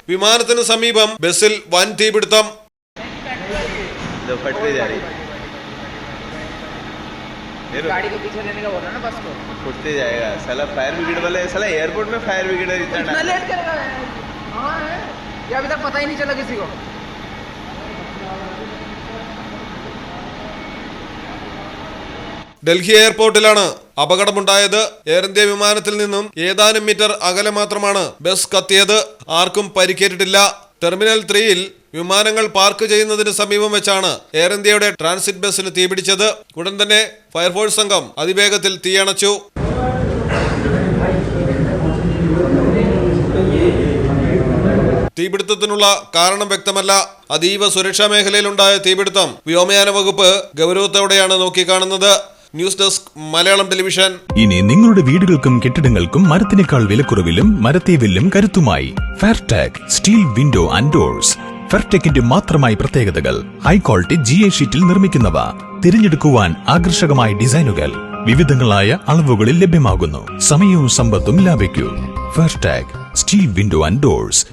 വിമാനത്തിന് സമീപം ബസ്സിൽ വൻ തീപിടുത്തം. गाड़ी को पीछे लेने का बोल रहा ना बस को फुटते जाएगा साला फायर ब्रिगेड वाले साला एयरपोर्ट में फायर ब्रिगेड इतना लेट करेगा हाँ है ये अभी तक पता ही नहीं चला किसी को. ഡൽഹി എയർപോർട്ടിലാണ് അപകടമുണ്ടായത്. എയർ ഇന്ത്യ വിമാനത്തിൽ നിന്നും ഏതാനും മീറ്റർ അകലെ മാത്രമാണ് ബസ് കത്തിയത്. ആർക്കും പരിക്കേറ്റിട്ടില്ല. ടെർമിനൽ 3-ൽ വിമാനങ്ങൾ പാർക്ക് ചെയ്യുന്നതിന് സമീപം വെച്ചാണ് എയർ ഇന്ത്യയുടെ ട്രാൻസിറ്റ് ബസ്സിന് തീപിടിച്ചത്. ഉടൻ തന്നെ ഫയർഫോഴ്സ് സംഘം അതിവേഗത്തിൽ തീയണച്ചു. തീപിടുത്തത്തിനുള്ള കാരണം വ്യക്തമല്ല. അതീവ സുരക്ഷാ മേഖലയിലുണ്ടായ തീപിടുത്തം വ്യോമയാന വകുപ്പ് ഗൗരവത്തോടെയാണ് നോക്കിക്കാണുന്നത്. News desk Malayalam television. ഇനി നിങ്ങളുടെ വീടുകൾക്കും കെട്ടിടങ്ങൾക്കും മരത്തിനേക്കാൾ വിലക്കുറവിലും മരത്തേവിലും കരുത്തുമായി ഫെയർടെക് സ്റ്റീൽ വിൻഡോ ആൻഡ് ഡോർസ്. ഫെയർടെക്കിന്റെ മാത്രമായി പ്രത്യേകതകൾ. ഹൈ ക്വാളിറ്റി GA ഷീറ്റിൽ നിർമ്മിക്കുന്നവ. തിരഞ്ഞെടുക്കുവാൻ ആകർഷകമായ ഡിസൈനുകൾ വിവിധങ്ങളായ അളവുകളിൽ ലഭ്യമാകുന്നു. സമയവും സമ്പത്തും ലാഭിക്കൂ. ഫെയർടെക് സ്റ്റീൽ വിൻഡോ ആൻഡ് ഡോർസ്.